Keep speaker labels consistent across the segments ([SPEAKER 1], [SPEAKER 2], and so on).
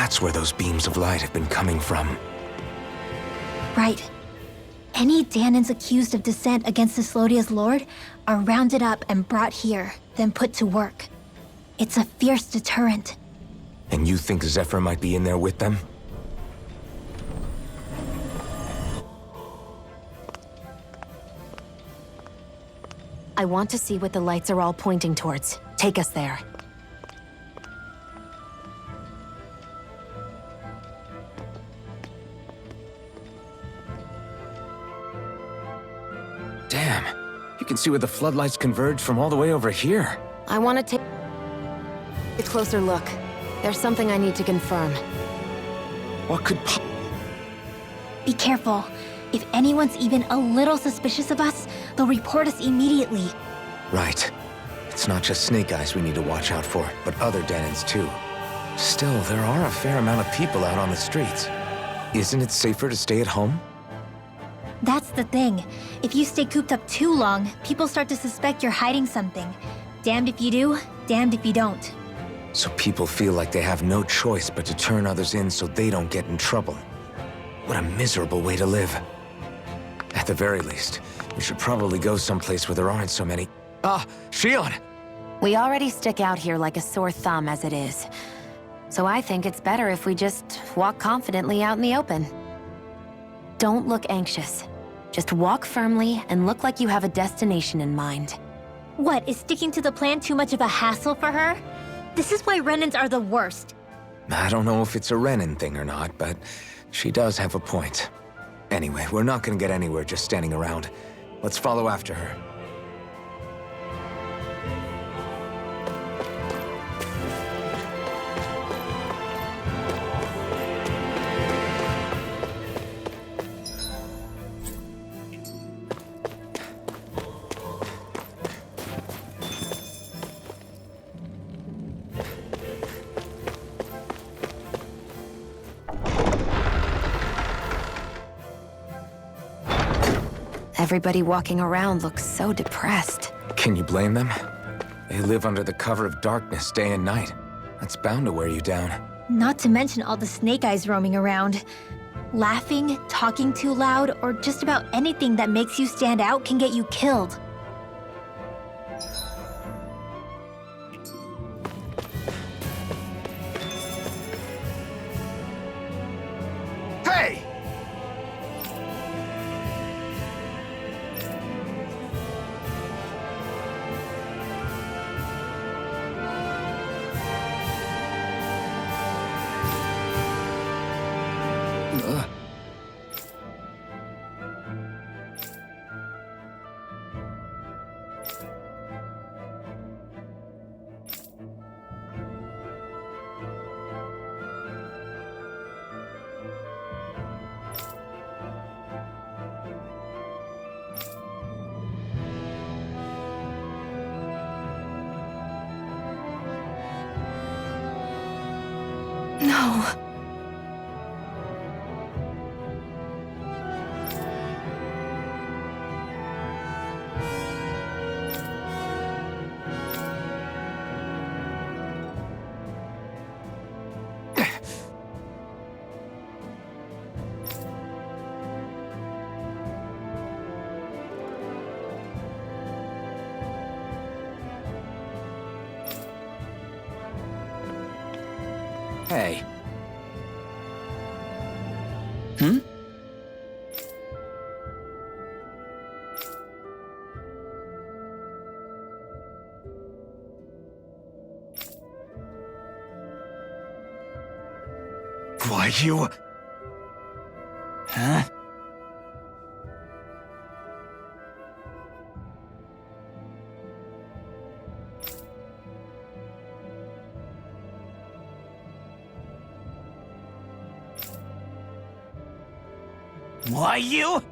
[SPEAKER 1] That's where those beams of light have been coming from.
[SPEAKER 2] Right. Any Danans accused of dissent against Cyslodia's lord are rounded up and brought here, then put to work. It's a fierce deterrent.
[SPEAKER 1] And you think Zephyr might be in there with them?
[SPEAKER 3] I want to see what the lights are all pointing towards. Take us there.
[SPEAKER 1] Damn, you can see where the floodlights converge from all the way over here.
[SPEAKER 3] I want to take a closer look. There's something I need to confirm.
[SPEAKER 1] What could
[SPEAKER 2] Be careful. If anyone's even a little suspicious of us, they'll report us immediately.
[SPEAKER 1] Right. It's not just Snake Eyes we need to watch out for, but other Danans too. Still, there are a fair amount of people out on the streets. Isn't it safer to stay at home?
[SPEAKER 2] That's the thing. If you stay cooped up too long, people start to suspect you're hiding something. Damned if you do, damned if you don't.
[SPEAKER 1] So people feel like they have no choice but to turn others in so they don't get in trouble. What a miserable way to live. At the very least, we should probably go someplace where there aren't so many... Ah, Shion!
[SPEAKER 3] We already stick out here like a sore thumb as it is. So I think it's better if we just walk confidently out in the open. Don't look anxious. Just walk firmly and look like you have a destination in mind.
[SPEAKER 2] What, is sticking to the plan too much of a hassle for her? This is why Renans are the worst.
[SPEAKER 1] I don't know if it's a Renan thing or not, but she does have a point. Anyway, we're not gonna get anywhere just standing around. Let's follow after her.
[SPEAKER 3] Everybody walking around looks so depressed.
[SPEAKER 1] Can you blame them? They live under the cover of darkness day and night. That's bound to wear you down.
[SPEAKER 2] Not to mention all the Snake Eyes roaming around. Laughing, talking too loud, or just about anything that makes you stand out can get you killed.
[SPEAKER 1] Hey!
[SPEAKER 3] No.
[SPEAKER 1] Hey. Hmm? Why, you... Huh? Why, you?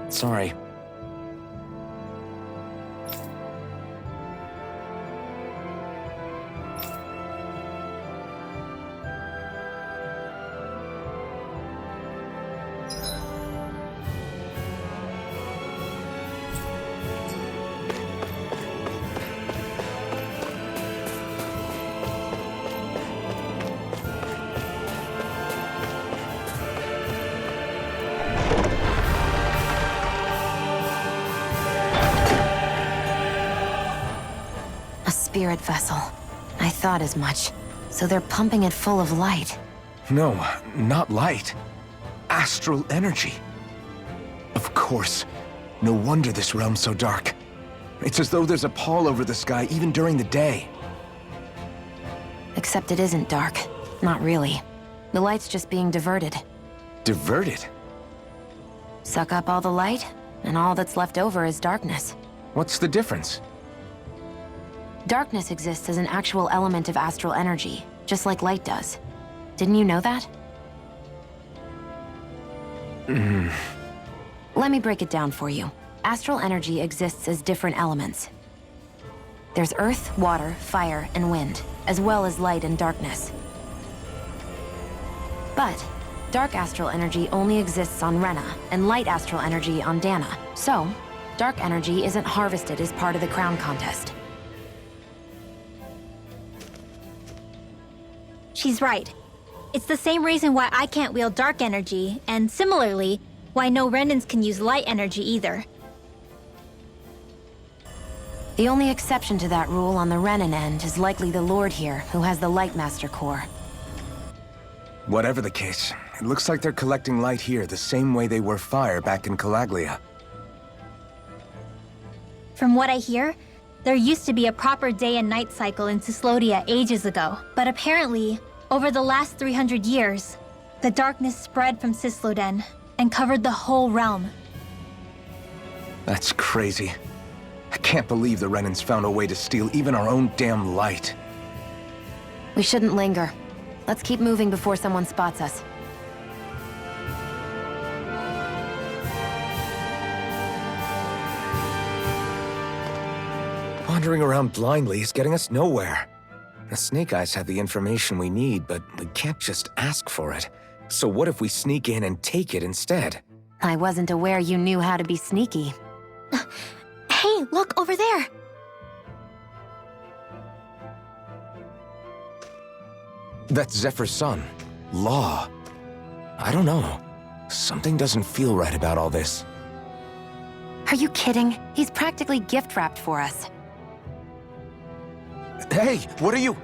[SPEAKER 1] Sorry.
[SPEAKER 3] spirit vessel. I thought as much. So they're pumping it full of light.
[SPEAKER 1] No, not light. Astral energy. Of course. No wonder this realm's so dark. It's as though there's a pall over the sky even during the day.
[SPEAKER 3] Except it isn't dark. Not really. The light's just being diverted.
[SPEAKER 1] Diverted?
[SPEAKER 3] Suck up all the light, and all that's left over is darkness.
[SPEAKER 1] What's the difference?
[SPEAKER 3] Darkness exists as an actual element of astral energy, just like light does. Didn't you know that? Let me break it down for you. Astral energy exists as different elements. There's earth, water, fire, and wind, as well as light and darkness. But dark astral energy only exists on Rena, and light astral energy on Dana. So, dark energy isn't harvested as part of the crown contest.
[SPEAKER 2] She's right. It's the same reason why I can't wield dark energy, and similarly, why no Renans can use light energy either.
[SPEAKER 3] The only exception to that rule on the Renan end is likely the Lord here, who has the Lightmaster core.
[SPEAKER 1] Whatever the case, it looks like they're collecting light here the same way they were fire back in Calaglia.
[SPEAKER 2] From what I hear, there used to be a proper day and night cycle in Cyslodia ages ago, but apparently, over the last 300 years, the darkness spread from Cysloden and covered the whole realm.
[SPEAKER 1] That's crazy. I can't believe the Renans found a way to steal even our own damn light.
[SPEAKER 3] We shouldn't linger. Let's keep moving before someone spots us.
[SPEAKER 1] Wandering around blindly is getting us nowhere. The Snake Eyes have the information we need, but we can't just ask for it. So what if we sneak in and take it instead?
[SPEAKER 3] I wasn't aware you knew how to be sneaky.
[SPEAKER 2] Hey, look over there!
[SPEAKER 1] That's Zephyr's son, Law. I don't know. Something doesn't feel right about all this.
[SPEAKER 3] Are you kidding? He's practically gift-wrapped for us.
[SPEAKER 1] Hey, what are you?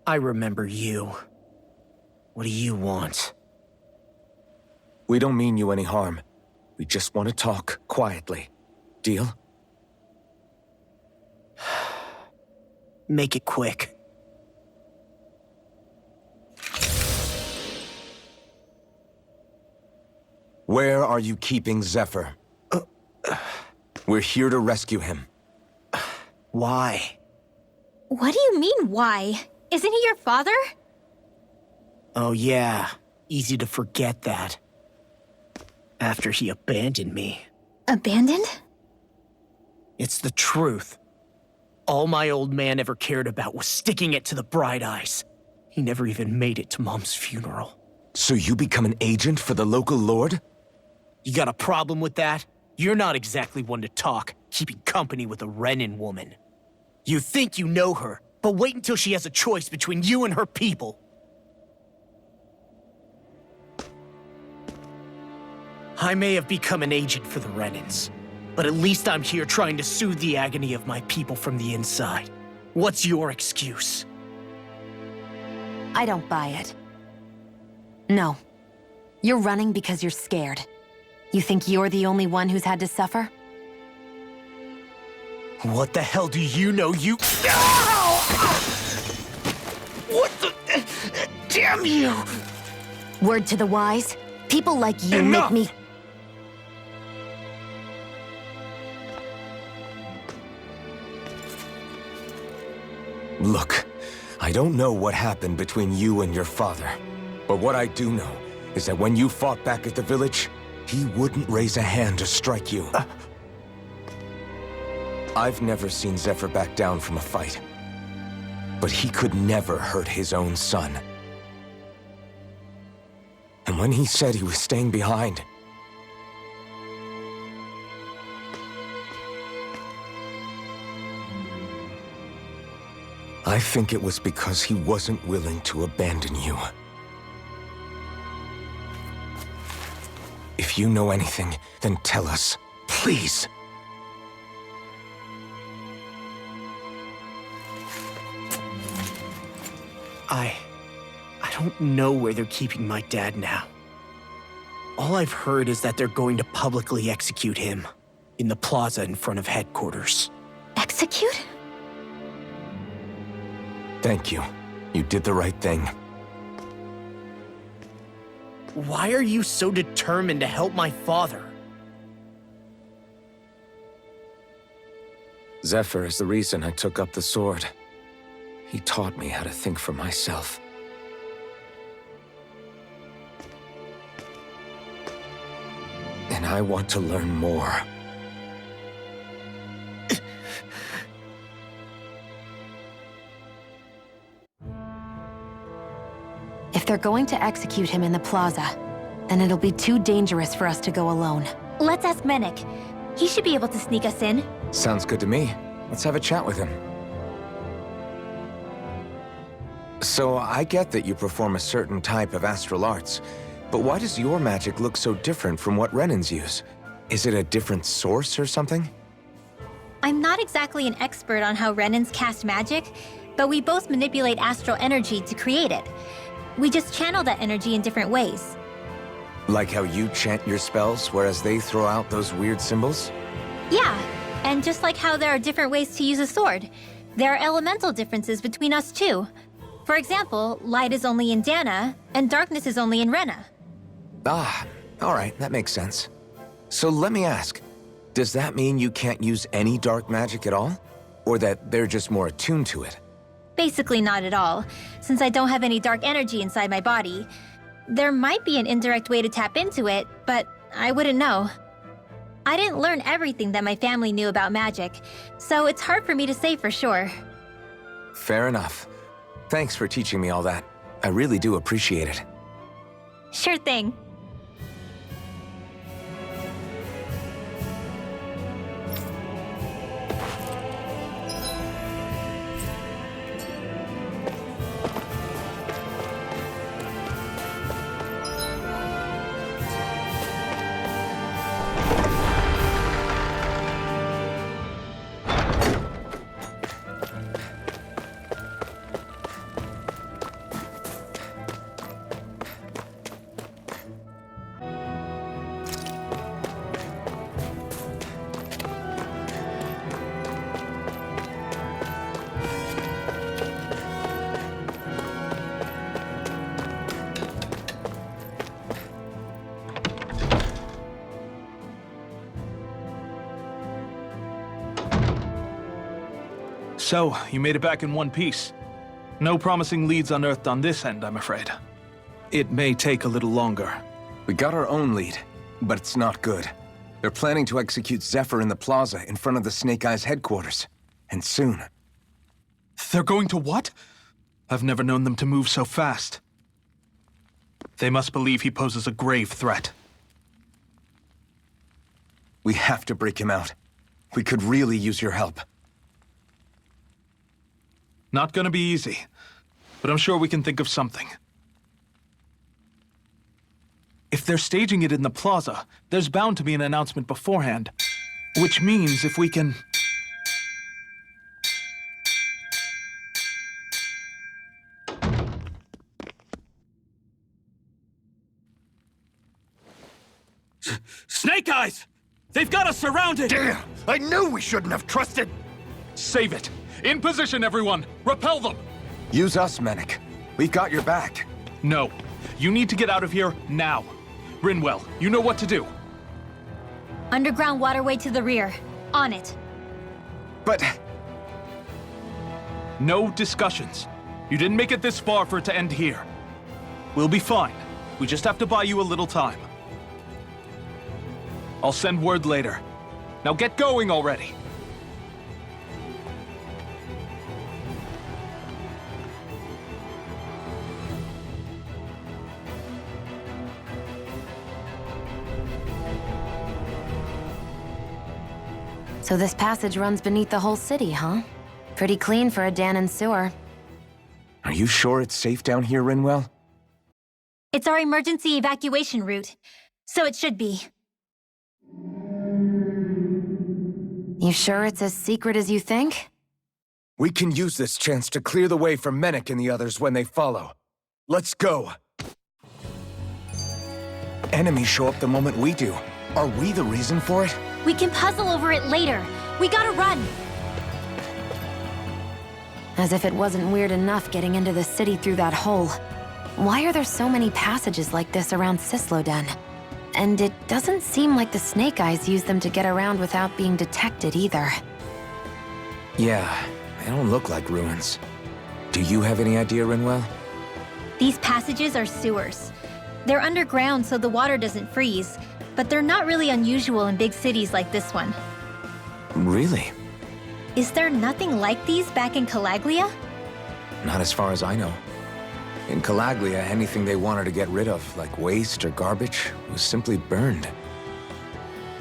[SPEAKER 4] I remember you. What do you want?
[SPEAKER 1] We don't mean you any harm. We just want to talk quietly. Deal?
[SPEAKER 4] Make it quick.
[SPEAKER 1] Where are you keeping Zephyr? We're here to rescue him.
[SPEAKER 4] Why?
[SPEAKER 2] What do you mean, why? Isn't he your father?
[SPEAKER 4] Oh yeah, easy to forget that. After he abandoned me.
[SPEAKER 2] Abandoned?
[SPEAKER 4] It's the truth. All my old man ever cared about was sticking it to the Bright Eyes. He never even made it to Mom's funeral.
[SPEAKER 1] So you become an agent for the local lord?
[SPEAKER 4] You got a problem with that? You're not exactly one to talk, keeping company with a Renan woman. You think you know her, but wait until she has a choice between you and her people. I may have become an agent for the Renans, but at least I'm here trying to soothe the agony of my people from the inside. What's your excuse?
[SPEAKER 3] I don't buy it. No. You're running because you're scared. You think you're the only one who's had to suffer?
[SPEAKER 4] What the hell do you know, you— What the— Damn you!
[SPEAKER 3] Word to the wise, people like you
[SPEAKER 4] Enough!
[SPEAKER 3] make me—
[SPEAKER 1] Look, I don't know what happened between you and your father. But what I do know is that when you fought back at the village, he wouldn't raise a hand to strike you. I've never seen Zephyr back down from a fight. But he could never hurt his own son. And when he said he was staying behind, I think it was because he wasn't willing to abandon you. If you know anything, then tell us, please.
[SPEAKER 4] I don't know where they're keeping my dad now. All I've heard is that they're going to publicly execute him in the plaza in front of headquarters.
[SPEAKER 2] Execute?
[SPEAKER 1] Thank you. You did the right thing.
[SPEAKER 4] Why are you so determined to help my father?
[SPEAKER 1] Zephyr is the reason I took up the sword. He taught me how to think for myself. And I want to learn more.
[SPEAKER 3] If they're going to execute him in the plaza, then it'll be too dangerous for us to go alone.
[SPEAKER 2] Let's ask Menik. He should be able to sneak us in.
[SPEAKER 1] Sounds good to me. Let's have a chat with him. So, I get that you perform a certain type of astral arts, but why does your magic look so different from what Renan's use? Is it a different source or something?
[SPEAKER 2] I'm not exactly an expert on how Renans cast magic, but we both manipulate astral energy to create it. We just channel that energy in different ways.
[SPEAKER 1] Like how you chant your spells, whereas they throw out those weird symbols?
[SPEAKER 2] Yeah, and just like how there are different ways to use a sword, there are elemental differences between us too. For example, light is only in Dana, and darkness is only in Rena.
[SPEAKER 1] Ah, alright, that makes sense. So let me ask, does that mean you can't use any dark magic at all? Or that they're just more attuned to it?
[SPEAKER 2] Basically not at all, since I don't have any dark energy inside my body. There might be an indirect way to tap into it, but I wouldn't know. I didn't learn everything that my family knew about magic, so it's hard for me to say for sure.
[SPEAKER 1] Fair enough. Thanks for teaching me all that. I really do appreciate it.
[SPEAKER 2] Sure thing.
[SPEAKER 5] So, you made it back in one piece. No promising leads unearthed on this end, I'm afraid. It may take a little longer.
[SPEAKER 1] We got our own lead, but it's not good. They're planning to execute Zephyr in the plaza in front of the Snake Eyes headquarters. And soon.
[SPEAKER 5] They're going to what? I've never known them to move so fast. They must believe he poses a grave threat.
[SPEAKER 1] We have to break him out. We could really use your help.
[SPEAKER 5] Not gonna be easy, but I'm sure we can think of something. If they're staging it in the plaza, there's bound to be an announcement beforehand. Which means if we can...
[SPEAKER 6] Snake Eyes! They've got us surrounded!
[SPEAKER 7] Damn! I knew we shouldn't have trusted!
[SPEAKER 5] Save it! In position, everyone! Repel them!
[SPEAKER 1] Use us, Menik. We've got your back.
[SPEAKER 5] No. You need to get out of here now. Rinwell, you know what to do.
[SPEAKER 2] Underground waterway to the rear. On it.
[SPEAKER 1] But...
[SPEAKER 5] No discussions. You didn't make it this far for it to end here. We'll be fine. We just have to buy you a little time. I'll send word later. Now get going already.
[SPEAKER 3] So this passage runs beneath the whole city, huh? Pretty clean for a Danon sewer.
[SPEAKER 1] Are you sure it's safe down here, Rinwell?
[SPEAKER 2] It's our emergency evacuation route, so it should be.
[SPEAKER 3] You sure it's as secret as you think?
[SPEAKER 1] We can use this chance to clear the way for Menek and the others when they follow. Let's go. Enemies show up the moment we do. Are we the reason for it?
[SPEAKER 2] We can puzzle over it later. We gotta run.
[SPEAKER 3] As if it wasn't weird enough getting into the city through that hole. Why are there so many passages like this around Cisloden? And it doesn't seem like the Snake Eyes use them to get around without being detected either.
[SPEAKER 1] Yeah, they don't look like ruins. Do you have any idea, Rinwell?
[SPEAKER 2] These passages are sewers. They're underground so the water doesn't freeze, but they're not really unusual in big cities like this one.
[SPEAKER 1] Really?
[SPEAKER 2] Is there nothing like these back in Calaglia?
[SPEAKER 1] Not as far as I know. In Calaglia, anything they wanted to get rid of, like waste or garbage, was simply burned.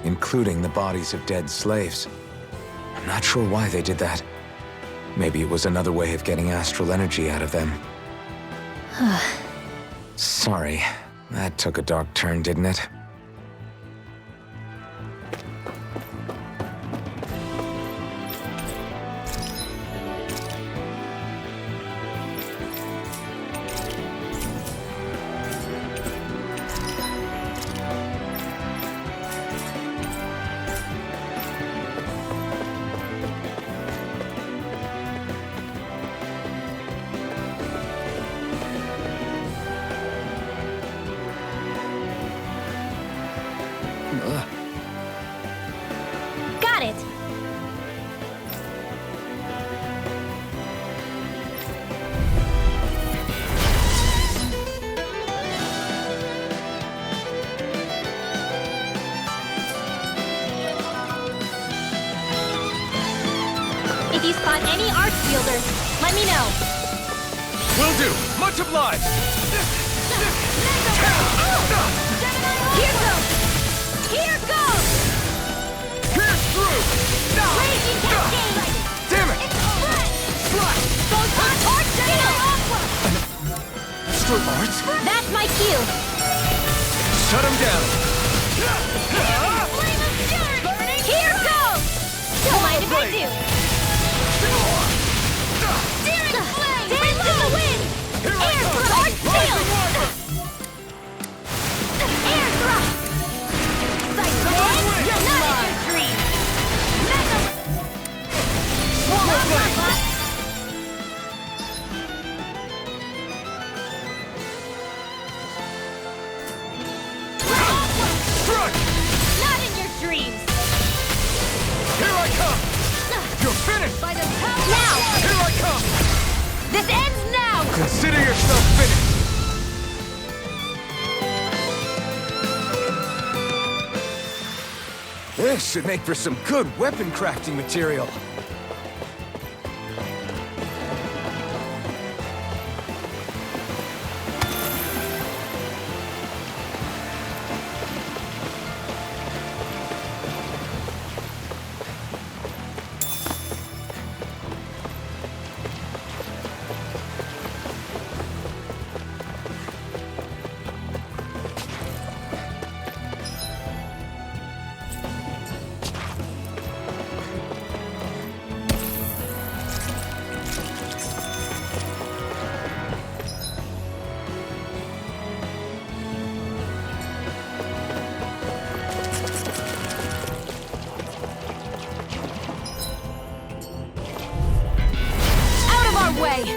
[SPEAKER 1] Including the bodies of dead slaves. I'm not sure why they did that. Maybe it was another way of getting astral energy out of them. Sorry, that took a dark turn, didn't it?
[SPEAKER 2] Got it! If you spot any arch wielders, let me know.
[SPEAKER 7] Will do! Much obliged!
[SPEAKER 2] Here goes! Here goes!
[SPEAKER 7] Pierce through!
[SPEAKER 2] Raging cascade!
[SPEAKER 7] Damn it!
[SPEAKER 2] Slash! Goes on torch
[SPEAKER 1] Astral arts?
[SPEAKER 2] That's my cue!
[SPEAKER 7] Shut him down!
[SPEAKER 2] Flame of fury! Here goes! Don't mind if I do! Searing flame! Dance in the wind! Air thrust! Shield! Air thrust! Cyclone! You're not in your dream! Mega...
[SPEAKER 7] Swallow flame! Strike!
[SPEAKER 2] Not in your dreams!
[SPEAKER 7] Here I come! You're finished!
[SPEAKER 2] By the power... Now!
[SPEAKER 7] Here I come!
[SPEAKER 2] This ends now!
[SPEAKER 7] Consider yourself finished!
[SPEAKER 1] This should make for some good weapon crafting material.
[SPEAKER 2] Way! Do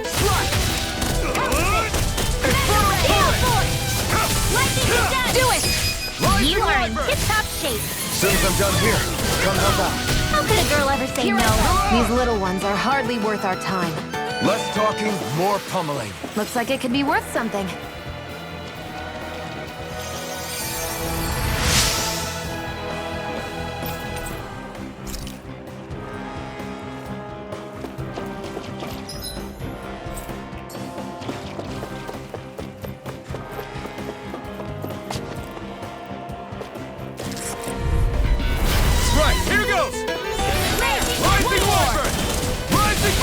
[SPEAKER 2] it! You are in tip-top shape.
[SPEAKER 1] As soon as I'm done here, come help out.
[SPEAKER 2] How could a girl ever say no?
[SPEAKER 3] These little ones are hardly worth our time.
[SPEAKER 1] Less talking, more pummeling.
[SPEAKER 3] Looks like it could be worth something.
[SPEAKER 7] Right, here goes! Rising Wyvern! Rising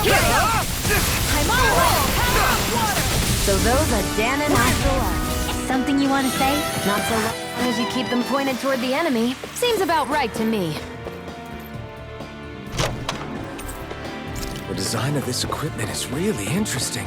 [SPEAKER 2] I'm on the way!
[SPEAKER 3] So those are Danon after all.
[SPEAKER 2] Something you want to say?
[SPEAKER 3] Not so long as you keep them pointed toward the enemy. Seems about right to me.
[SPEAKER 1] The design of this equipment is really interesting.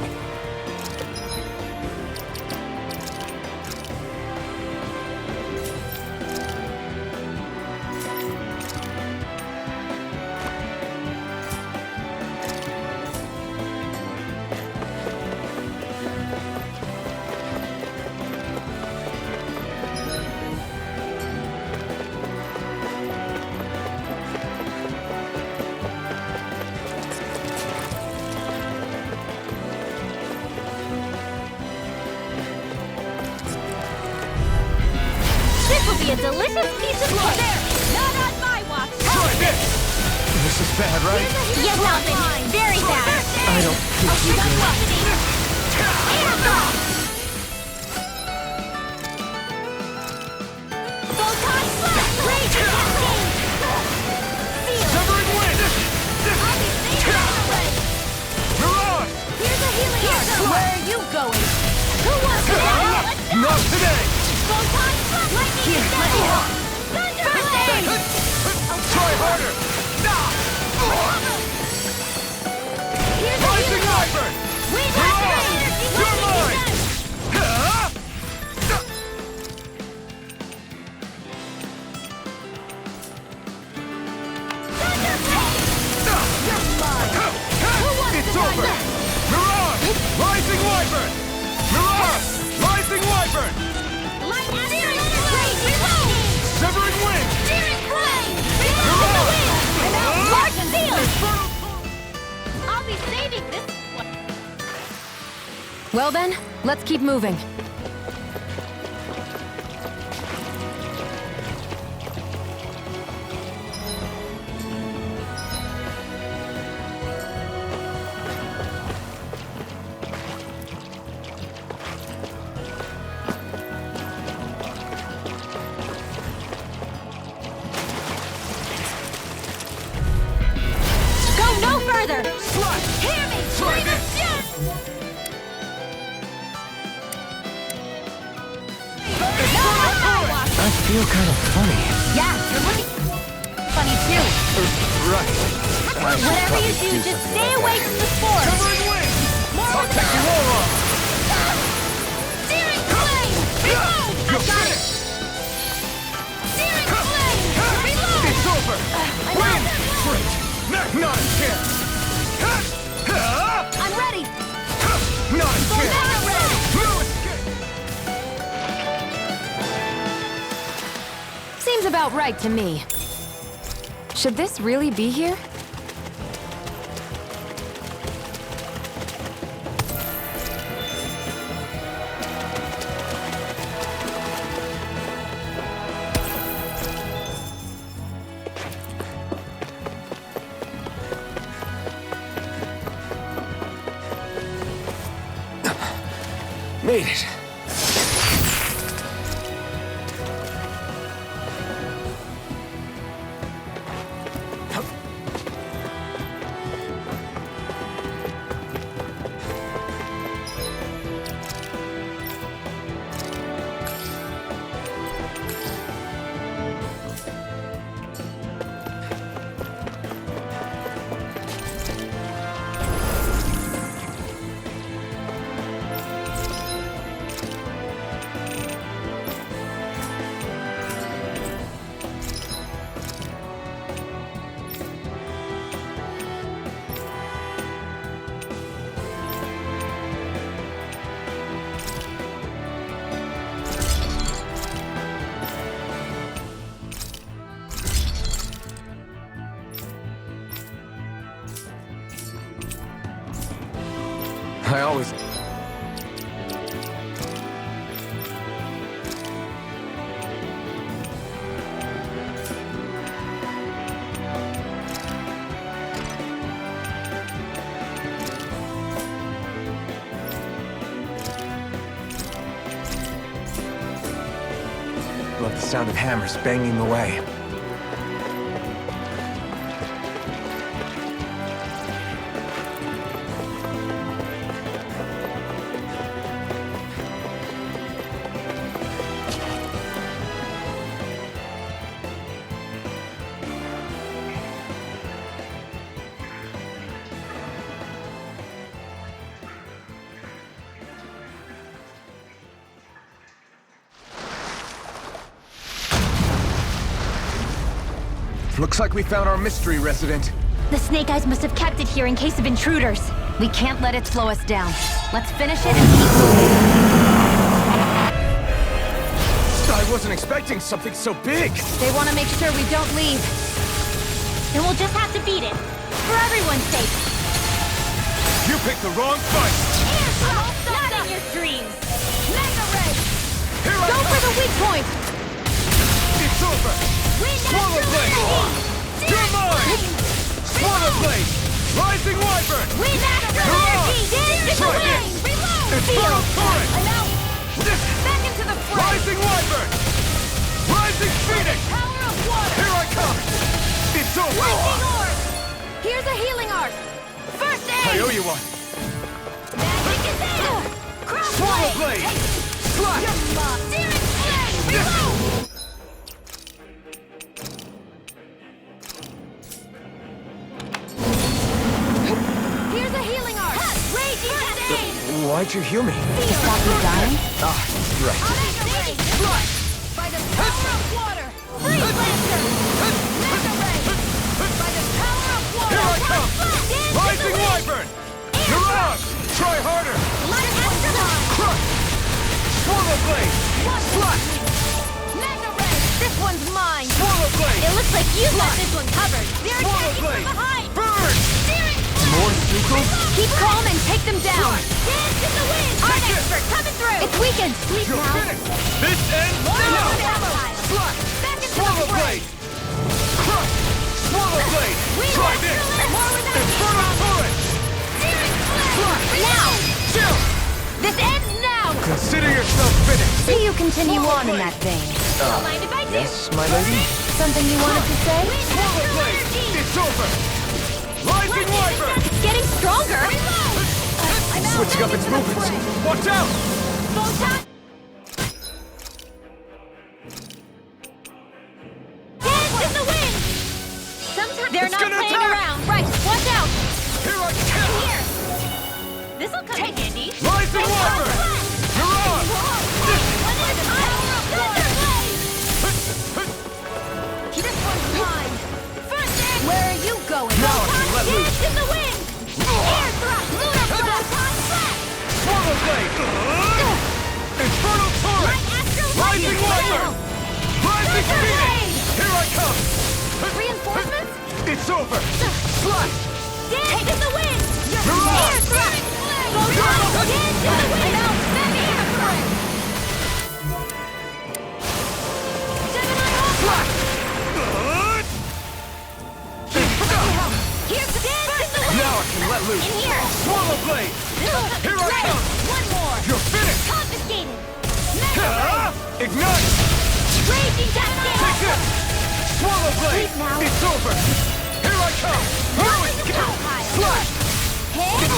[SPEAKER 2] This will be a delicious piece of cake! Not on my watch!
[SPEAKER 7] Try this! This is bad, right?
[SPEAKER 2] Yes, Alvin! Very bad!
[SPEAKER 1] I don't think you do.
[SPEAKER 2] Photon blast! Rage cascade!
[SPEAKER 7] Severing wind!
[SPEAKER 2] I'll be safe away!
[SPEAKER 7] Mirage!
[SPEAKER 2] Here's a healing arc!
[SPEAKER 3] Where are you going?
[SPEAKER 2] Who wants to die? Let's go!
[SPEAKER 7] Not today!
[SPEAKER 2] Photon blast! Lightning
[SPEAKER 3] Here, let me help.
[SPEAKER 2] Thunder blade!
[SPEAKER 7] Try harder!
[SPEAKER 2] Here's a
[SPEAKER 7] Rising
[SPEAKER 2] healing arc!
[SPEAKER 7] Wyvern!
[SPEAKER 2] Wave
[SPEAKER 7] Mirage!
[SPEAKER 2] activate!
[SPEAKER 7] You're
[SPEAKER 2] Lightning
[SPEAKER 7] mine!
[SPEAKER 2] descent! Thunder blade! You're mine! Who wants
[SPEAKER 7] It's
[SPEAKER 2] to die
[SPEAKER 7] over!
[SPEAKER 2] next?
[SPEAKER 7] Mirage! Rising Wyvern! Mirage! Rising Wyvern!
[SPEAKER 2] Light steering blade! Reload!
[SPEAKER 7] Severing wind!
[SPEAKER 2] Steering blade! Reload the wind! And now large field! I'll be saving this one.
[SPEAKER 3] Well then, let's keep moving.
[SPEAKER 2] Go no further!
[SPEAKER 7] Slash!
[SPEAKER 2] Hear me!
[SPEAKER 7] Try
[SPEAKER 2] Scream of
[SPEAKER 7] this!
[SPEAKER 2] death!
[SPEAKER 7] Infernal torrent!
[SPEAKER 1] I feel kind of funny.
[SPEAKER 3] Yeah, you're looking funny too.
[SPEAKER 1] Right. I should
[SPEAKER 2] Whatever
[SPEAKER 1] probably
[SPEAKER 2] you do, just
[SPEAKER 1] something
[SPEAKER 2] stay
[SPEAKER 1] about
[SPEAKER 2] away
[SPEAKER 1] that.
[SPEAKER 2] from the spores!
[SPEAKER 7] Severing wind!
[SPEAKER 2] More
[SPEAKER 7] I'll
[SPEAKER 2] with
[SPEAKER 7] take you all off!
[SPEAKER 2] Steering blade! Reload!
[SPEAKER 7] You're
[SPEAKER 2] I've got it!
[SPEAKER 7] finished!
[SPEAKER 2] Steering blade! Reload!
[SPEAKER 7] It's over!
[SPEAKER 2] I'm
[SPEAKER 7] Win!
[SPEAKER 2] out.
[SPEAKER 7] Great! Not a chance!
[SPEAKER 3] I'm ready.
[SPEAKER 7] Not a
[SPEAKER 2] Now
[SPEAKER 7] chance!
[SPEAKER 2] I'm ready!
[SPEAKER 7] No escape!
[SPEAKER 3] Seems about right to me. Should this really be here?
[SPEAKER 1] Made it. I always... Love the sound of hammers banging away.
[SPEAKER 7] Looks like we found our mystery resident.
[SPEAKER 2] The Snake Eyes must have kept it here in case of intruders.
[SPEAKER 3] We can't let it slow us down. Let's finish it and keep moving.
[SPEAKER 7] I wasn't expecting something so big.
[SPEAKER 3] They want to make sure we don't leave.
[SPEAKER 2] Then we'll just have to beat it. For everyone's sake.
[SPEAKER 7] You picked the wrong fight.
[SPEAKER 2] Not in your dreams. Mega Red!
[SPEAKER 7] Here I
[SPEAKER 3] Go
[SPEAKER 7] come.
[SPEAKER 3] for the weak point!
[SPEAKER 7] It's over. Swallow blade. You're mine. Swallow blade. Rising wyvern.
[SPEAKER 2] Win after
[SPEAKER 7] You're on.
[SPEAKER 2] energy! Dance in the
[SPEAKER 7] Try
[SPEAKER 2] wind!
[SPEAKER 7] this.
[SPEAKER 2] Reload!
[SPEAKER 7] Infernal torrent.
[SPEAKER 2] Back into the fray!
[SPEAKER 7] Rising wyvern. Rising phoenix.
[SPEAKER 2] Power of water!
[SPEAKER 7] Here I come. It's over.
[SPEAKER 2] Lightning orb! Here's a healing arc! First aid!
[SPEAKER 7] I owe you one.
[SPEAKER 2] Magic is in!
[SPEAKER 7] Swallow blade. Slash.
[SPEAKER 2] Searing flame! Reload! Here's a healing arc! Raging aid!
[SPEAKER 1] Why'd you heal me?
[SPEAKER 3] Stop you dying?
[SPEAKER 1] Ah, right.
[SPEAKER 2] By the power of water! Freeze Lancer! Mega Ray! By the power of water!
[SPEAKER 7] Here I come. Rising wyvern. You're on. Try harder.
[SPEAKER 2] Light Astromon!
[SPEAKER 7] Crush. Swallow blade. Slash.
[SPEAKER 2] Mega Ray! This one's mine!
[SPEAKER 7] Swallow blade.
[SPEAKER 2] It looks like you got this one covered! They're
[SPEAKER 7] Swallow
[SPEAKER 2] attacking from
[SPEAKER 7] blade.
[SPEAKER 2] behind!
[SPEAKER 7] Burn.
[SPEAKER 2] Searing
[SPEAKER 7] More Zuko?
[SPEAKER 3] Keep calm and take them down!
[SPEAKER 2] Dance in the wind! Art
[SPEAKER 7] Take it.
[SPEAKER 2] expert coming through!
[SPEAKER 3] It's weakened!
[SPEAKER 2] Sleep
[SPEAKER 7] You're
[SPEAKER 2] now!
[SPEAKER 7] finished. This ends
[SPEAKER 2] More
[SPEAKER 7] now.
[SPEAKER 2] ammo!
[SPEAKER 7] Slash.
[SPEAKER 2] Back into
[SPEAKER 7] Swallow
[SPEAKER 2] the fray!
[SPEAKER 7] blade. Crush. Swallow blade.
[SPEAKER 2] We
[SPEAKER 7] Try
[SPEAKER 2] got
[SPEAKER 7] this.
[SPEAKER 2] your more without
[SPEAKER 7] Infernal torrent.
[SPEAKER 2] Searing flame!
[SPEAKER 3] Now!
[SPEAKER 7] Chill.
[SPEAKER 3] This ends now!
[SPEAKER 7] Consider yourself finished.
[SPEAKER 3] See you continue on in that vein.
[SPEAKER 2] Don't mind if I do!
[SPEAKER 1] Yes, my lady?
[SPEAKER 3] Something you wanted to say?
[SPEAKER 7] Swallow blade. It's over. Rising wyvern.
[SPEAKER 3] It's getting stronger!
[SPEAKER 7] Switching up its movements. Watch out.
[SPEAKER 2] Photon! Dance in the wind! Sometimes they're
[SPEAKER 7] It's
[SPEAKER 2] not
[SPEAKER 7] gonna
[SPEAKER 2] playing
[SPEAKER 7] attack!
[SPEAKER 2] around. Right, watch out!
[SPEAKER 7] Here I come.
[SPEAKER 2] Here! This'll come in handy.
[SPEAKER 7] Rising wyvern. You're on.
[SPEAKER 2] This one's mine. First aid. Where are you going?
[SPEAKER 7] Now I can let loose.
[SPEAKER 2] Dance in the wind! Air thrust! Lunar blast! Flash!
[SPEAKER 7] Swallow blade. Infernal torrent.
[SPEAKER 2] Light astral
[SPEAKER 7] Rising wyvern. Rising phoenix. Here I come.
[SPEAKER 2] Reinforcements?
[SPEAKER 7] It's over. Slash.
[SPEAKER 2] Dance in the wind!
[SPEAKER 7] You're on.
[SPEAKER 2] Air thrust! Photon! Dance in the wind! Back air current! Gemini Ultra! Here's the dance in the wind!
[SPEAKER 7] Now I can let loose.
[SPEAKER 2] In here!
[SPEAKER 7] Swallow blade.
[SPEAKER 2] This'll
[SPEAKER 7] Here I come.
[SPEAKER 2] One more!
[SPEAKER 7] You're finished.
[SPEAKER 2] Confiscated! Mega
[SPEAKER 7] Ah! Ignite.
[SPEAKER 2] Raging Cascade!
[SPEAKER 7] Take this. Swallow blade.
[SPEAKER 2] Sleep now.
[SPEAKER 7] It's over. Here I come. Here we go. Slash.
[SPEAKER 2] Hit!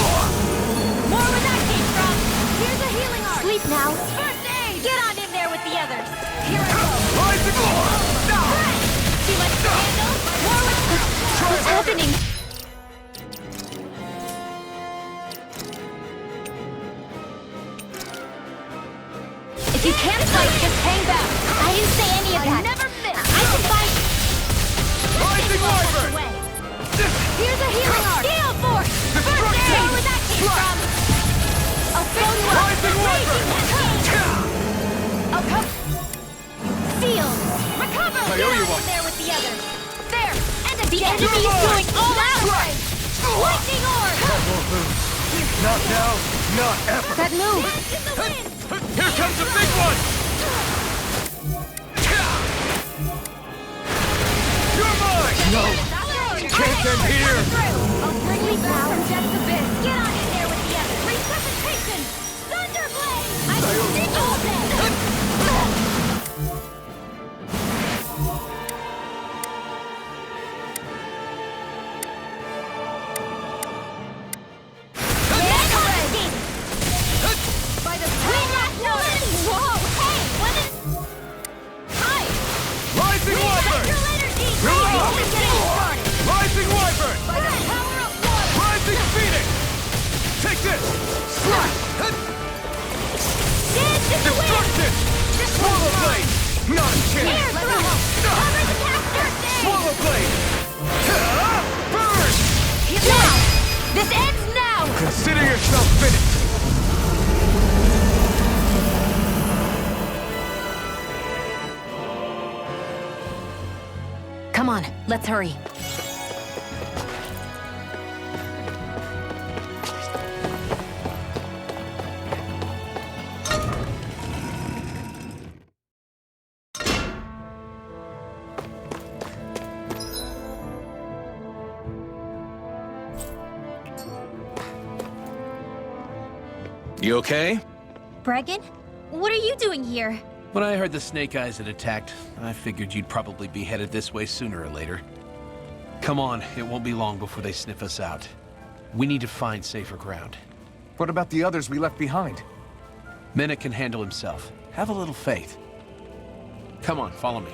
[SPEAKER 2] More where that came from! Here's a healing arc! Sleep now! First aid! Get on in there with the others! Here I go!
[SPEAKER 7] Rising. Now.
[SPEAKER 2] Too much to handle? More with...
[SPEAKER 3] What's happening? If you can't fight, just hang back.
[SPEAKER 2] I didn't say any of that! Never miss! I can fight!
[SPEAKER 7] Rising wyvern.
[SPEAKER 2] Away. Here's a healing arc! Gale Force! First
[SPEAKER 7] Destruction.
[SPEAKER 2] aid! Where that came from! I'll fill you up!
[SPEAKER 7] Rising wyvern.
[SPEAKER 2] I'll come... Seal! Recover!
[SPEAKER 7] I
[SPEAKER 2] Get
[SPEAKER 7] owe you
[SPEAKER 2] on
[SPEAKER 7] one.
[SPEAKER 2] in there with the others! There! And the
[SPEAKER 7] You're
[SPEAKER 2] enemy's
[SPEAKER 7] mine.
[SPEAKER 2] going all out!
[SPEAKER 7] Right.
[SPEAKER 2] Lightning orb!
[SPEAKER 7] Won't lose. Not now. Not ever.
[SPEAKER 3] That move!
[SPEAKER 2] Dance in the wind!
[SPEAKER 7] Here comes the big one. You're mine. No. Can't end here.
[SPEAKER 2] I'll bring you down from Death's Abyss! Get on in there with the others! Resuscitation! Thunderblade! I'm sick all day! By the power of water! Whoa! Hey! What is... Hi!
[SPEAKER 7] Rising wyvern.
[SPEAKER 2] Natural energy!
[SPEAKER 7] You're on.
[SPEAKER 2] Only getting started!
[SPEAKER 7] Rising wyvern.
[SPEAKER 2] By the power of water!
[SPEAKER 7] Rising phoenix.
[SPEAKER 3] Come on, let's hurry.
[SPEAKER 7] You okay?
[SPEAKER 2] Bregan? What are you doing here?
[SPEAKER 6] When I heard the Snake Eyes had attacked, I figured you'd probably be headed this way sooner or later. Come on, it won't be long before they sniff us out. We need to find safer ground.
[SPEAKER 1] What about the others we left behind?
[SPEAKER 6] Minute can handle himself. Have a little faith. Come on, follow me.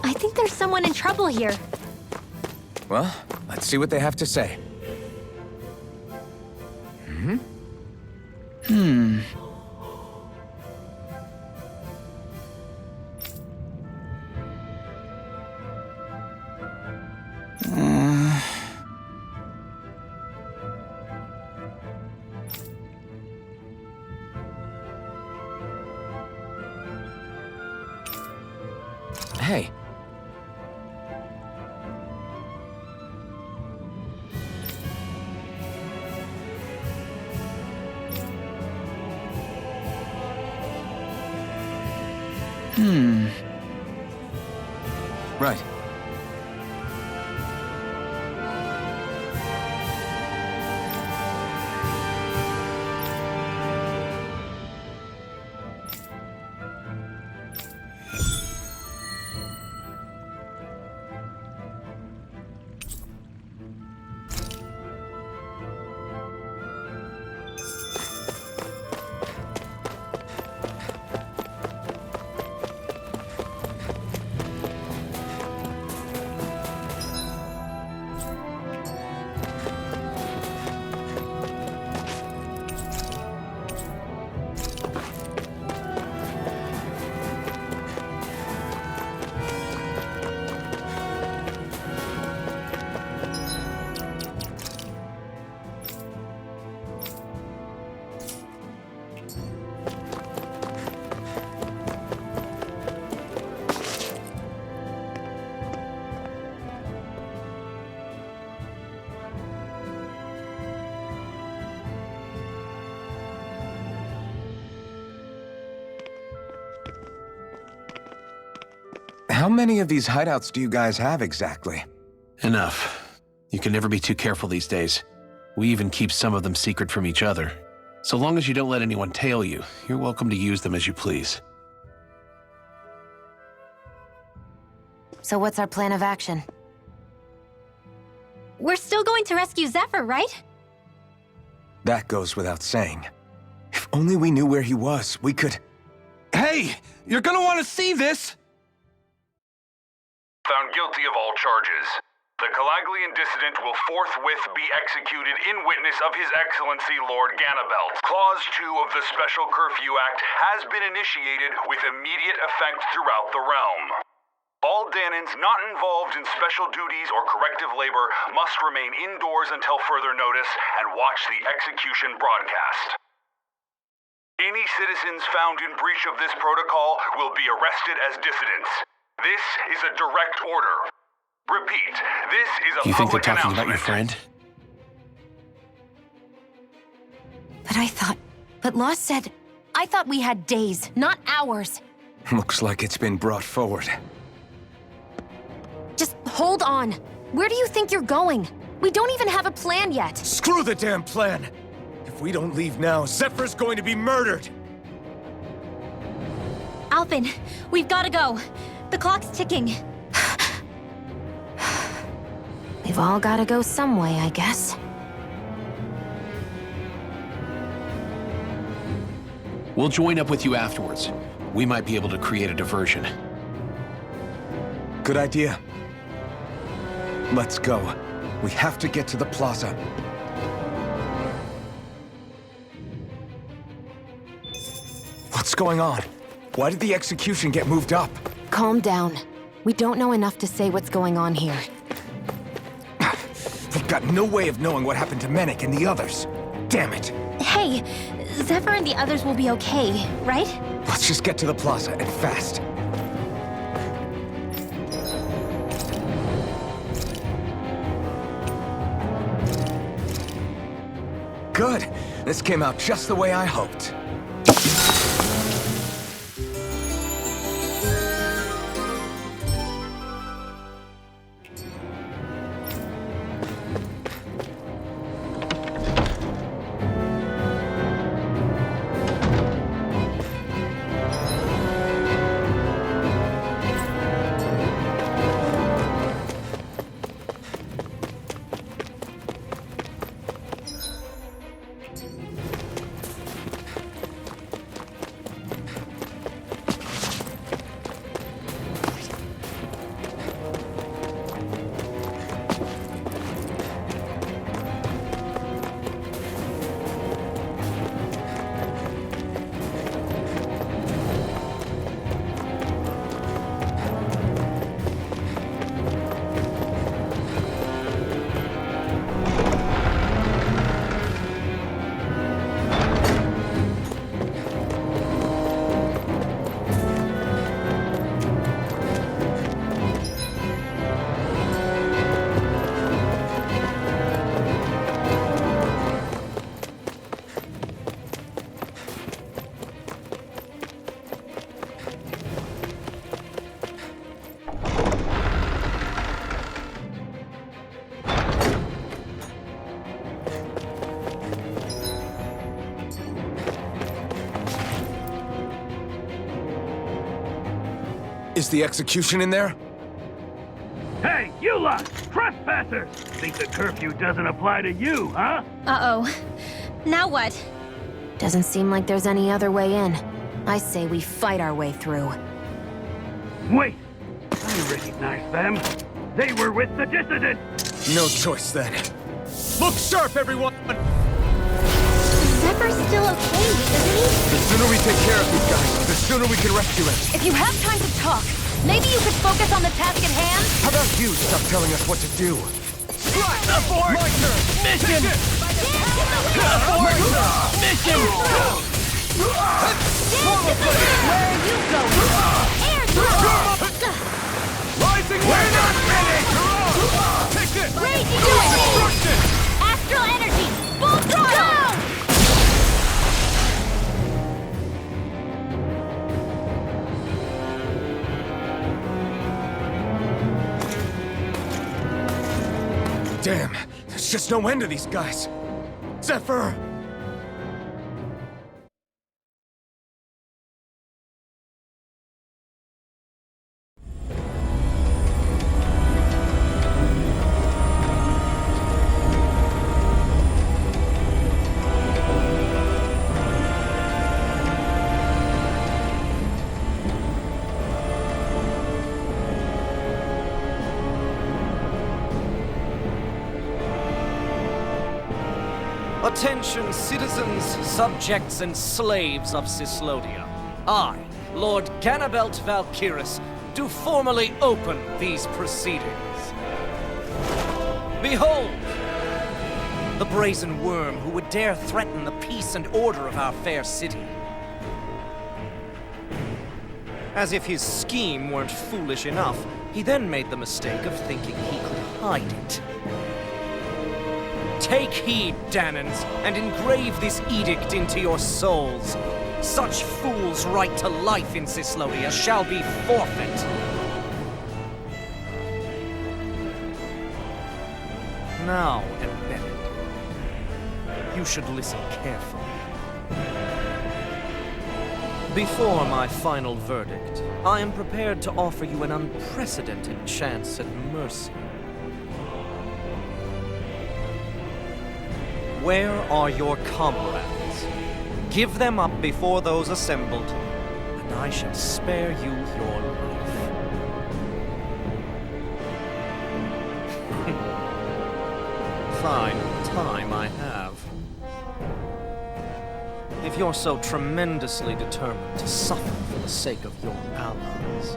[SPEAKER 2] I think there's someone in trouble here.
[SPEAKER 1] Well, let's see what they have to say. Hey. Right. How many of these hideouts do you guys have exactly?
[SPEAKER 6] Enough. You can never be too careful these days. We even keep some of them secret from each other. So long as you don't let anyone tail you, you're welcome to use them as you please.
[SPEAKER 3] So what's our plan of action?
[SPEAKER 2] We're still going to rescue Zephyr, right?
[SPEAKER 1] That goes without saying. If only we knew where he was, we could...
[SPEAKER 7] Hey! You're gonna want to see this!
[SPEAKER 8] Found guilty of all charges. The Calaglian dissident will forthwith be executed in witness of His Excellency Lord Ganabelt. Clause 2 of the Special Curfew Act has been initiated with immediate effect throughout the realm. All Danans not involved in special duties or corrective labor must remain indoors until further notice and watch the execution broadcast. Any citizens found in breach of this protocol will be arrested as dissidents. This is a direct order. Repeat, this is a
[SPEAKER 6] You think they're
[SPEAKER 8] public
[SPEAKER 6] talking about
[SPEAKER 8] announcement.
[SPEAKER 6] your friend?
[SPEAKER 3] But Lost said... I thought we had days, not hours.
[SPEAKER 1] Looks like it's been brought forward.
[SPEAKER 3] Just hold on. Where do you think you're going? We don't even have a plan yet.
[SPEAKER 1] Screw the damn plan! If we don't leave now, Zephyr's going to be murdered!
[SPEAKER 2] Alpin, we've got to go. The clock's ticking.
[SPEAKER 3] We've all gotta go some way, I guess.
[SPEAKER 6] We'll join up with you afterwards. We might be able to create a diversion.
[SPEAKER 1] Good idea. Let's go. We have to get to the plaza. What's going on? Why did the execution get moved up?
[SPEAKER 3] Calm down. We don't know enough to say what's going on here.
[SPEAKER 1] Got no way of knowing what happened to Menek and the others. Damn it.
[SPEAKER 2] Hey, Zephyr and the others will be okay, right?
[SPEAKER 1] Let's just get to the plaza, and fast. Good. This came out just the way I hoped. Is the execution in there?
[SPEAKER 7] Hey, you lot! Trespassers! Think the curfew doesn't apply to you, huh?
[SPEAKER 2] Uh-oh. Now what?
[SPEAKER 3] Doesn't seem like there's any other way in. I say we fight our way through.
[SPEAKER 7] Wait! I recognize them. They were with the dissident!
[SPEAKER 1] No choice then. Look sharp, everyone!
[SPEAKER 2] Zephyr's still okay, isn't he?
[SPEAKER 1] The sooner we take care of these guys, the sooner we can rescue him.
[SPEAKER 3] If you have time to talk, maybe you could focus on the task at hand?
[SPEAKER 1] How about you stop telling us what to do?
[SPEAKER 7] Abort!
[SPEAKER 1] My turn!
[SPEAKER 7] Mission! Abort! Mission!
[SPEAKER 2] Where are you going? Air drop!
[SPEAKER 7] Rising We're not finished! Take this!
[SPEAKER 2] Raging away! Astral energy! Full throttle!
[SPEAKER 1] Damn, there's just no end to these guys. Zephyr!
[SPEAKER 9] Attention, citizens, subjects, and slaves of Cyslodia. I, Lord Ganabelt Valkyris, do formally open these proceedings. Behold! The brazen worm who would dare threaten the peace and order of our fair city. As if his scheme weren't foolish enough, he then made the mistake of thinking he could hide it. Take heed, Danans, and engrave this edict into your souls. Such fools' right to life in Cyslodia shall be forfeit. Now, Embedded, you should listen carefully. Before my final verdict, I am prepared to offer you an unprecedented chance at mercy. Where are your comrades? Give them up before those assembled, and I shall spare you your life. Fine time I have. If you're so tremendously determined to suffer for the sake of your allies,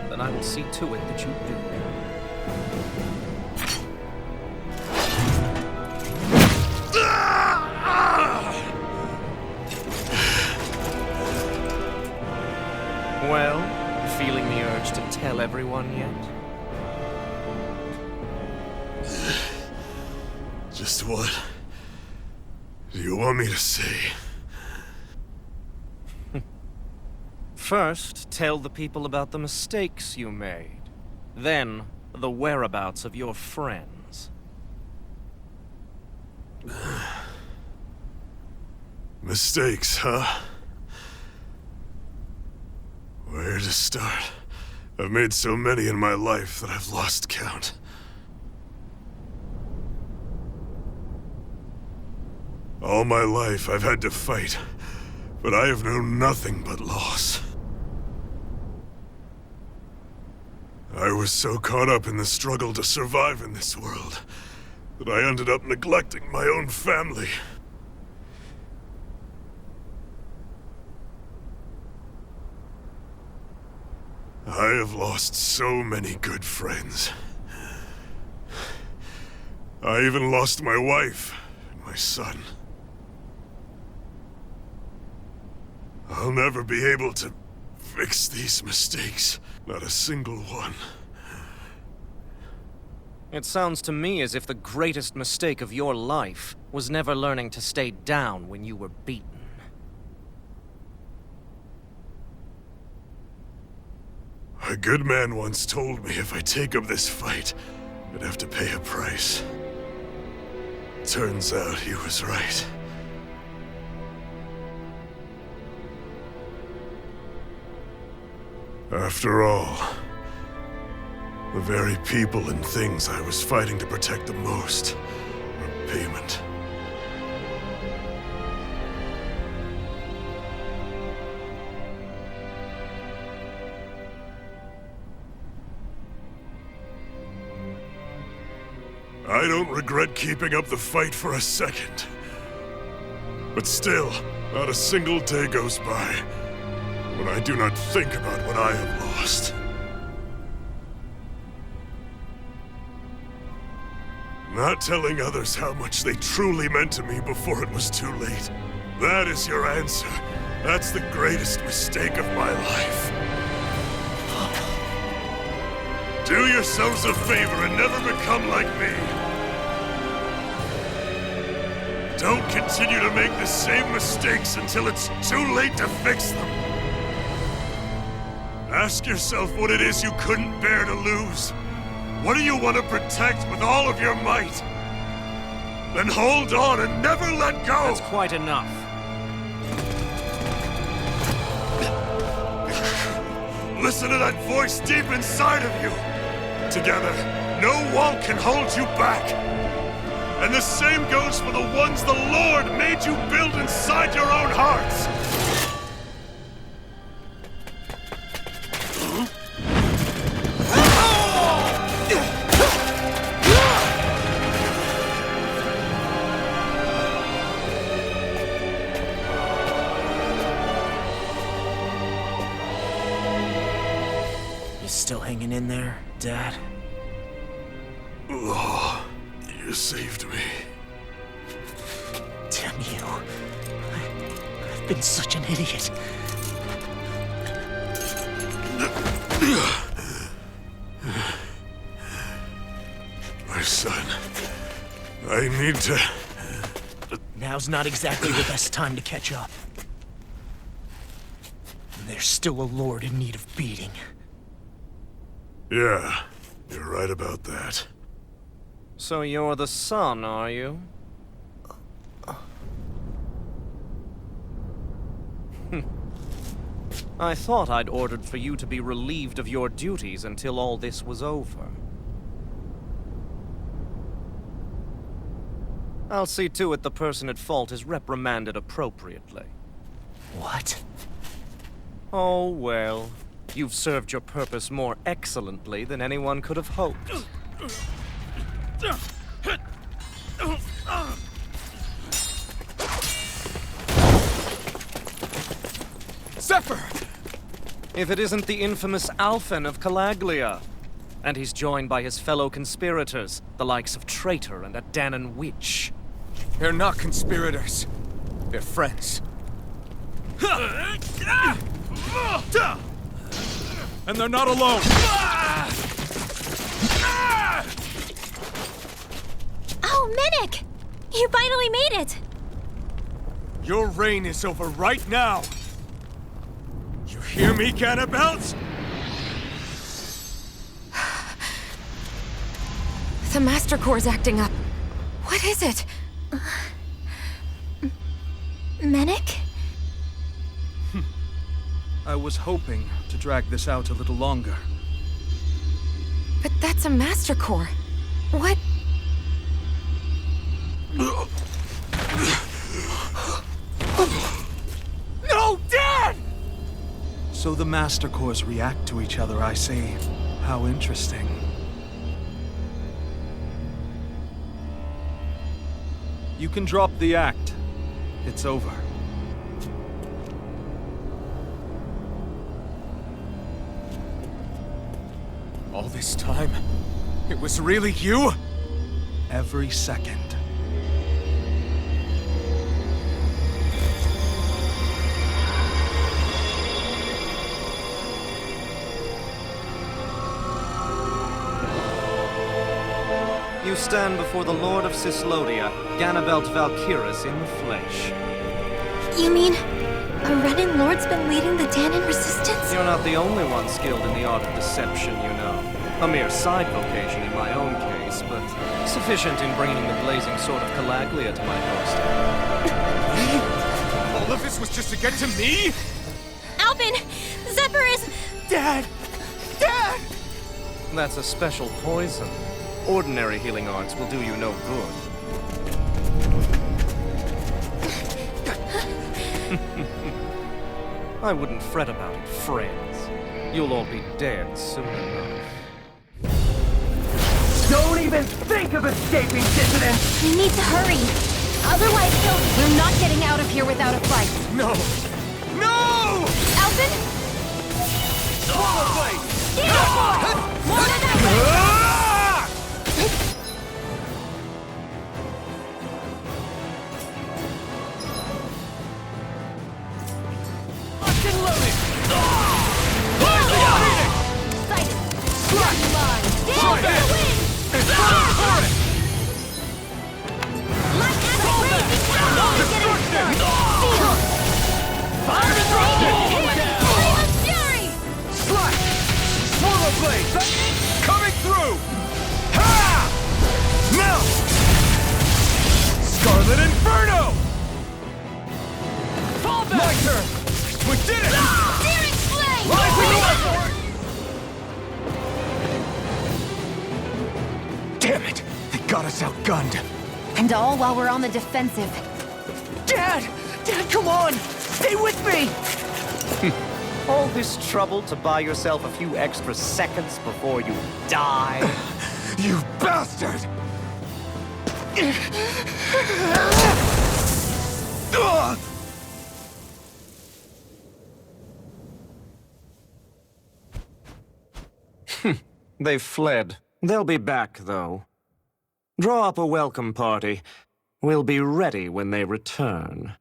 [SPEAKER 9] then I will see to it that you do. Well, feeling the urge to tell everyone yet?
[SPEAKER 10] Just what do you want me to say?
[SPEAKER 9] First, tell the people about the mistakes you made. Then, the whereabouts of your friends.
[SPEAKER 10] Mistakes, huh? Where to start? I've made so many in my life that I've lost count. All my life I've had to fight, but I have known nothing but loss. I was so caught up in the struggle to survive in this world that I ended up neglecting my own family. I have lost so many good friends. I even lost my wife and my son. I'll never be able to fix these mistakes. Not a single one.
[SPEAKER 9] It sounds to me as if the greatest mistake of your life was never learning to stay down when you were beaten.
[SPEAKER 10] A good man once told me if I take up this fight, I'd have to pay a price. Turns out he was right. After all, the very people and things I was fighting to protect the most were payment. I don't regret keeping up the fight for a second. But still, not a single day goes by when I do not think about what I have lost. Not telling others how much they truly meant to me before it was too late. That is your answer. That's the greatest mistake of my life. Do yourselves a favor and never become like me. Don't continue to make the same mistakes until it's too late to fix them. Ask yourself what it is you couldn't bear to lose. What do you want to protect with all of your might? Then hold on and never let go!
[SPEAKER 9] That's quite enough.
[SPEAKER 10] Listen to that voice deep inside of you! Together, no wall can hold you back! And the same goes for the ones the Lord made you build inside your own hearts!
[SPEAKER 4] Still hanging in there, Dad?
[SPEAKER 10] Oh, you saved me.
[SPEAKER 4] Damn you. I've been such an idiot.
[SPEAKER 10] My son, I need to...
[SPEAKER 4] Now's not exactly the best time to catch up. There's still a lord in need of beating.
[SPEAKER 10] Yeah, you're right about that.
[SPEAKER 9] So you're the son, are you? I thought I'd ordered for you to be relieved of your duties until all this was over. I'll see to it the person at fault is reprimanded appropriately.
[SPEAKER 4] What?
[SPEAKER 9] Oh, well. You've served your purpose more excellently than anyone could have hoped.
[SPEAKER 4] Zephyr!
[SPEAKER 9] If it isn't the infamous Alphen of Calaglia. And he's joined by his fellow conspirators, the likes of Traitor and a Danan Witch.
[SPEAKER 11] They're not conspirators. They're friends. And they're not alone!
[SPEAKER 2] Oh, Medic! You finally made it!
[SPEAKER 11] Your reign is over right now! You hear me, Cannibals?
[SPEAKER 3] The Master Core's acting up. What is it?
[SPEAKER 2] Medic?
[SPEAKER 5] I was hoping to drag this out a little longer.
[SPEAKER 3] But that's a Master Core. What?
[SPEAKER 11] No, Dad!
[SPEAKER 5] So the Master Cores react to each other, I see. How interesting. You can drop the act. It's over.
[SPEAKER 11] All this time, it was really you?
[SPEAKER 5] Every second.
[SPEAKER 9] You stand before the Lord of Cyslodia, Ganabelt Valkyrus in the flesh.
[SPEAKER 2] You mean a Renin Lord's been leading the Danon resistance?
[SPEAKER 9] You're not the only one skilled in the art of deception, you know. A mere side vocation in my own case, but sufficient in bringing the blazing sword of Calaglia to my doorstep.
[SPEAKER 11] Me? All of this was just to get to me?
[SPEAKER 2] Alvin! Zephyr is...
[SPEAKER 11] Dad! Dad!
[SPEAKER 9] That's a special poison. Ordinary healing arts will do you no good. I wouldn't fret about it, friends. You'll all be dead soon enough.
[SPEAKER 7] Don't even think of escaping, dissidents!
[SPEAKER 2] We need to hurry. Otherwise,
[SPEAKER 3] We're not getting out of here without a fight.
[SPEAKER 11] No! No!
[SPEAKER 2] Alvin?
[SPEAKER 11] Swallow blade!
[SPEAKER 2] More than that!
[SPEAKER 11] Locked and loaded! Coming through! Ha! Now! Scarlet Inferno! Fall back! My turn! We did it!
[SPEAKER 2] Searing flame!
[SPEAKER 1] Damn it! They got us outgunned.
[SPEAKER 3] And all while we're on the defensive.
[SPEAKER 4] Dad! Dad, come on! Stay with me!
[SPEAKER 9] All this trouble to buy yourself a few extra seconds before you die?
[SPEAKER 1] You bastard!
[SPEAKER 9] They've fled. They'll be back, though. Draw up a welcome party. We'll be ready when they return.